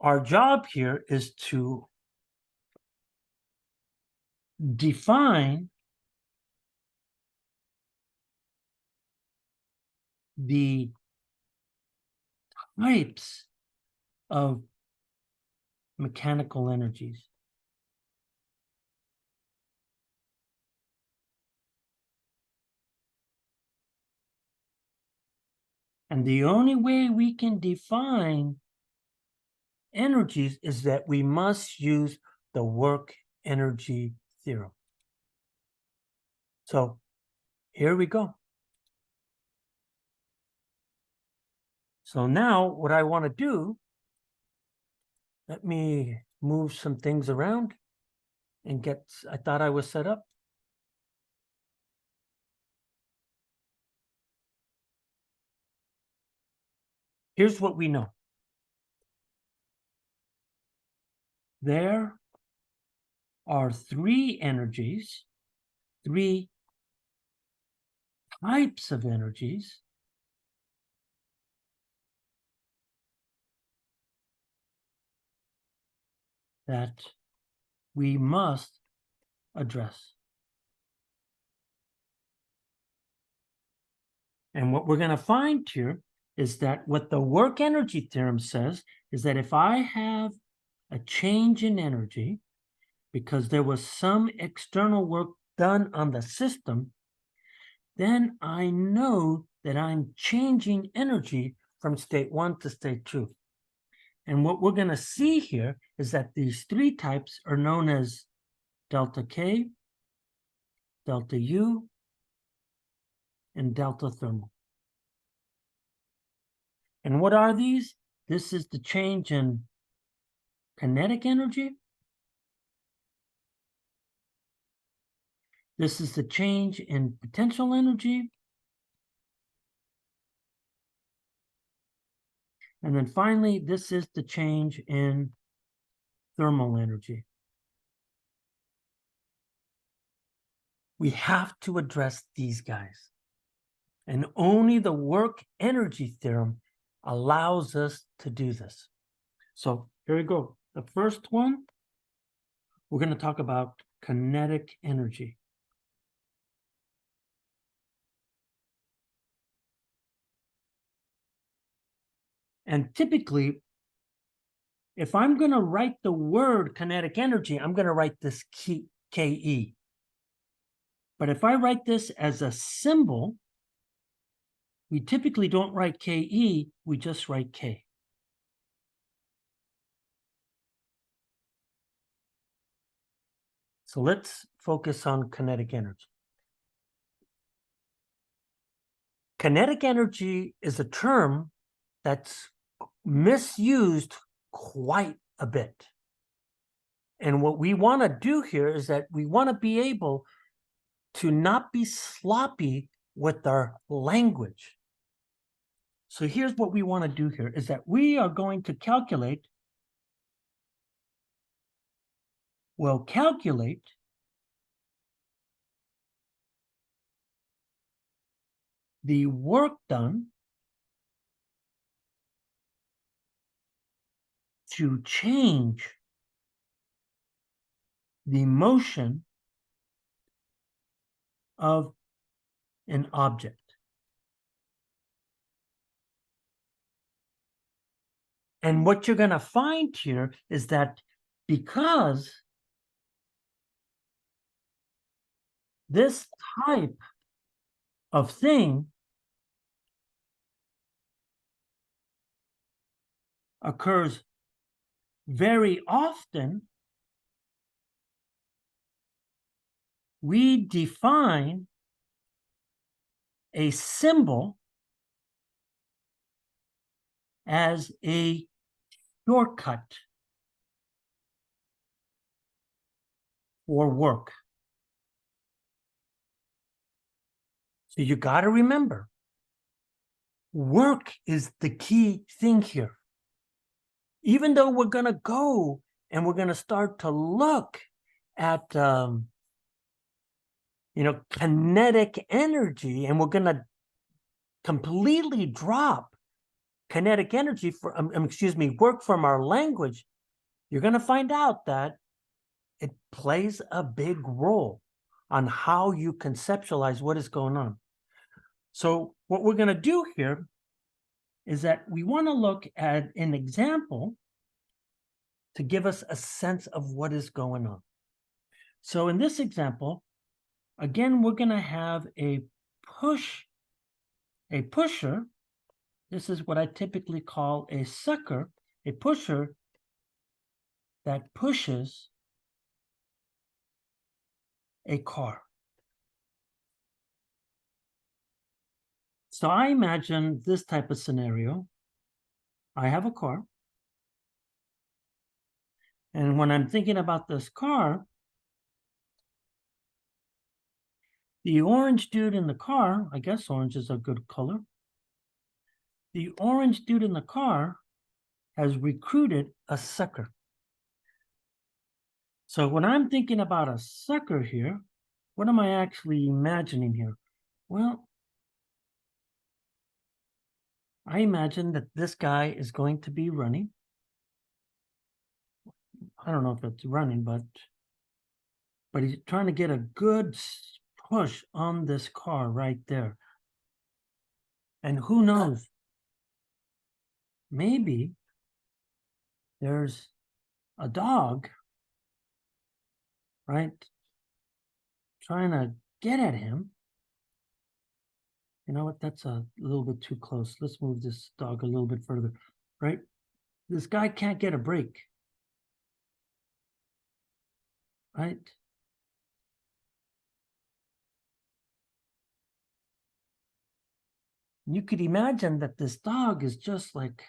our job here is to define the types of mechanical energies. And the only way we can define energies is that we must use the work energy theorem. So here we go. So now what I want to do, let me move some things around and I thought I was set up. Here's what we know. There are three energies, three types of energies that we must address. And what we're going to find here is that what the work energy theorem says is that if I have a change in energy because there was some external work done on the system, then I know that I'm changing energy from state 1 to state 2. And what we're going to see here is that these three types are known as delta K, delta U, and delta thermal. And what are these? This is the change in kinetic energy. This is the change in potential energy. And then finally, this is the change in thermal energy. We have to address these guys. And only the work energy theorem allows us to do this. So here we go. The first one, we're going to talk about kinetic energy. And typically, if I'm going to write the word kinetic energy, I'm going to write this KE. But if I write this as a symbol, we typically don't write KE, we just write K. So let's focus on kinetic energy. Kinetic energy is a term that's misused quite a bit. And what we want to do here is that we want to be able to not be sloppy with our language. So here's what we want to do here is that we are going to calculate, the work done to change the motion of an object. And what you're going to find here is that because this type of thing occurs very often, we define a symbol as a shortcut for work. So you got to remember, work is the key thing here. Even though we're going to go and we're going to start to look at, kinetic energy, and we're going to completely drop kinetic energy work from our language, you're going to find out that it plays a big role on how you conceptualize what is going on. So what we're going to do here is that we want to look at an example to give us a sense of what is going on. So in this example, again, we're going to have a pusher. This is what I typically call a sucker, a pusher that pushes a car. So I imagine this type of scenario. I have a car. And when I'm thinking about this car, the orange dude in the car, I guess orange is a good color. The orange dude in the car has recruited a sucker. So when I'm thinking about a sucker here, what am I actually imagining here? Well, I imagine that this guy is going to be running. I don't know if it's running, but he's trying to get a good push on this car right there. And who knows? Maybe there's a dog, right, trying to get at him. You know what? That's a little bit too close. Let's move this dog a little bit further, right? This guy can't get a break, right? You could imagine that this dog is just like,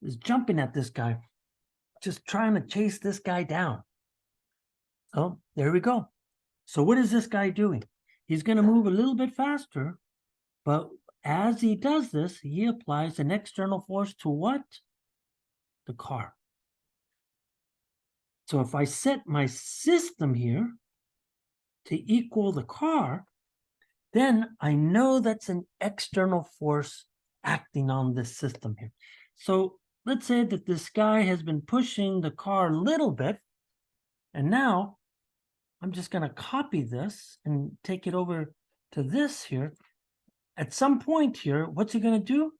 is jumping at this guy, just trying to chase this guy down. Oh, there we go. So what is this guy doing? He's going to move a little bit faster, but as he does this, he applies an external force to what? The car. So if I set my system here to equal the car, then I know that's an external force acting on this system here. So let's say that this guy has been pushing the car a little bit, and now I'm just going to copy this and take it over to this here. At some point here, what's he going to do?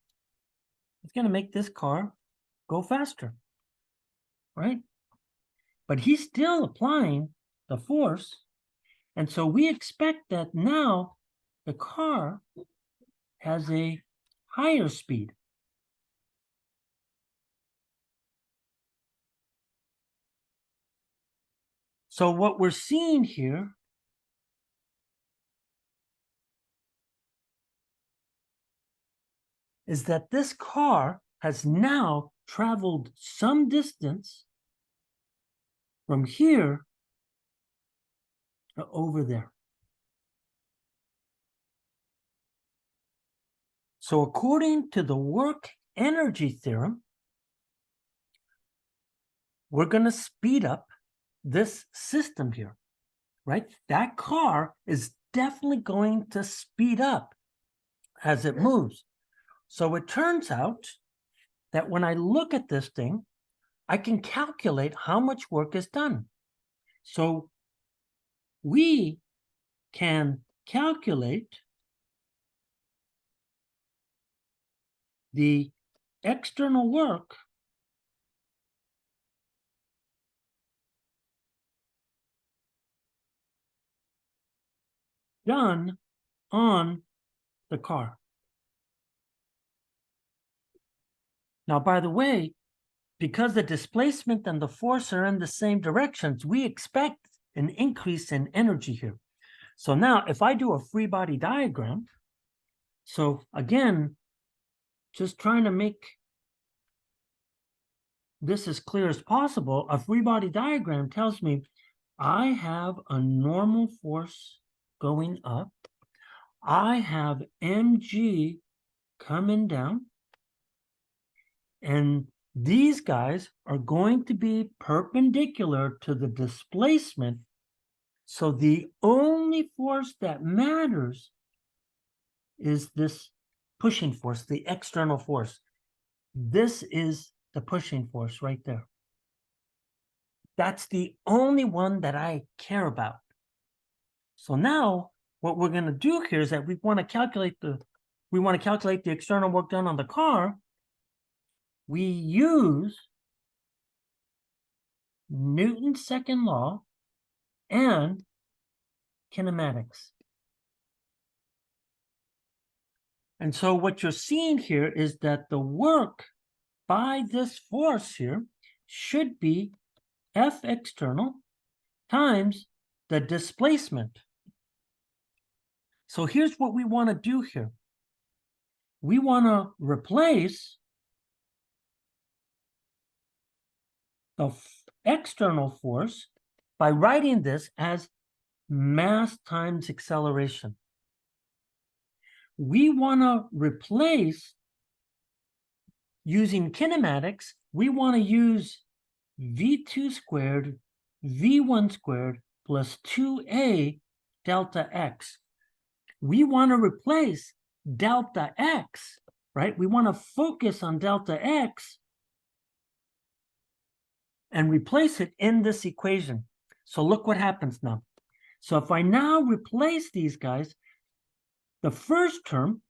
It's going to make this car go faster, right? But he's still applying the force. And so we expect that now the car has a higher speed. So what we're seeing here is that this car has now traveled some distance from here to over there. So according to the work energy theorem, we're going to speed up this system here, right? That car is definitely going to speed up as it moves. So it turns out that when I look at this thing, I can calculate how much work is done. So we can calculate the external work done on the car. Now, by the way, because the displacement and the force are in the same directions, we expect an increase in energy here. So now if I do a free body diagram, so again, just trying to make this as clear as possible, a free body diagram tells me I have a normal force going up. I have mg coming down. And these guys are going to be perpendicular to the displacement. So the only force that matters is this pushing force, the external force. This is the pushing force right there. That's the only one that I care about. So now what we're going to do here is that we want to calculate the external work done on the car. We use Newton's second law and kinematics. And so what you're seeing here is that the work by this force here should be F external times the displacement. So here's what we want to do here. We want to replace the external force by writing this as mass times acceleration. We want to replace, using kinematics, we want to use V2 squared, V1 squared plus 2a delta x. We want to replace delta x, right? We want to focus on delta x and replace it in this equation. So look what happens now. So if I now replace these guys, the first term,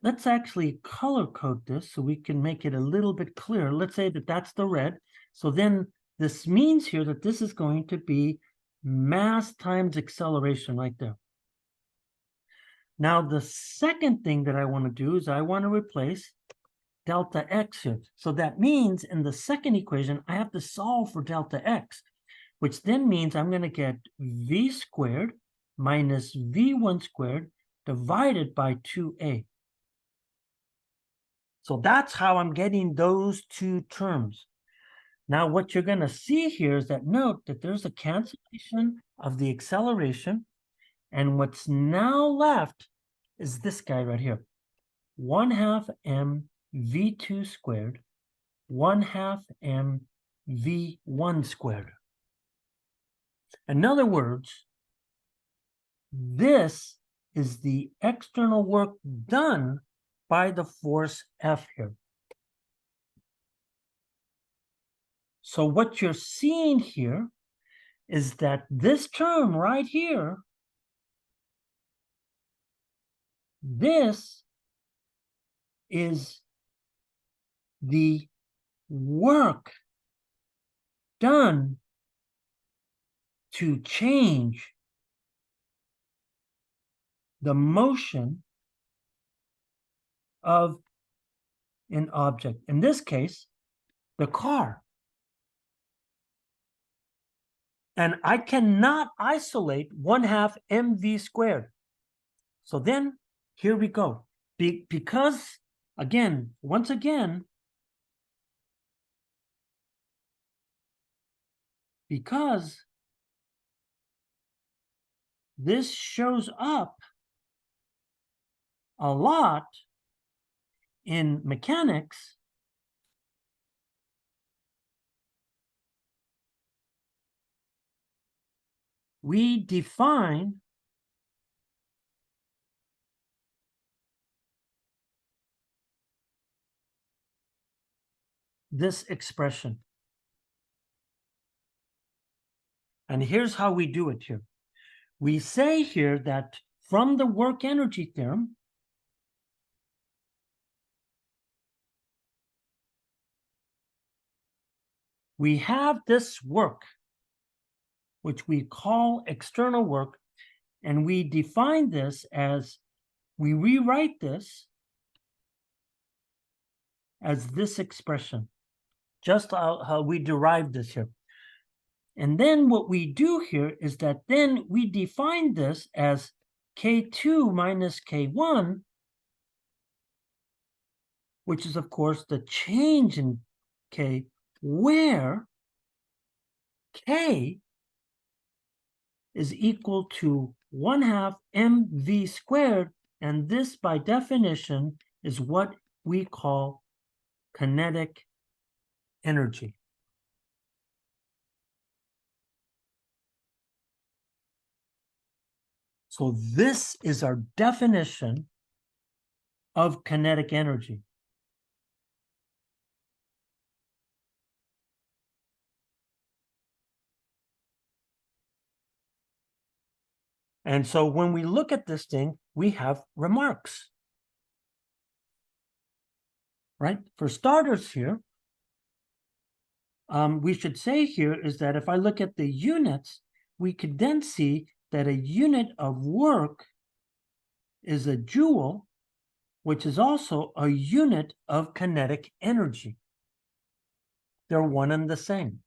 let's actually color code this so we can make it a little bit clearer. Let's say that that's the red. So then this means here that this is going to be mass times acceleration right there. Now, the second thing that I want to do is I want to replace delta x here. So that means in the second equation, I have to solve for delta x, which then means I'm going to get v squared minus v1 squared divided by 2a. So that's how I'm getting those two terms. Now, what you're going to see here is that note that there's a cancellation of the acceleration. And what's now left is this guy right here. 1/2 m v2 squared, 1/2 m v1 squared. In other words, this is the external work done by the force F here. So what you're seeing here is that this term right here, this is the work done to change the motion of an object. In this case, the car. And I cannot isolate 1/2 mv squared. So then here we go. Because, again, once again, because this shows up a lot in mechanics, we define this expression. And here's how we do it here. We say here that from the work energy theorem, we have this work, which we call external work, and we define this as, we rewrite this as this expression, just how we derive this here. And then what we do here is that then we define this as K2 minus K1, which is, of course, the change in K, where K is equal to 1/2 mv squared, and this, by definition, is what we call kinetic energy. So this is our definition of kinetic energy. And so when we look at this thing, we have remarks, right? For starters here, we should say here is that if I look at the units, we could then see that a unit of work is a joule, which is also a unit of kinetic energy. They're one and the same.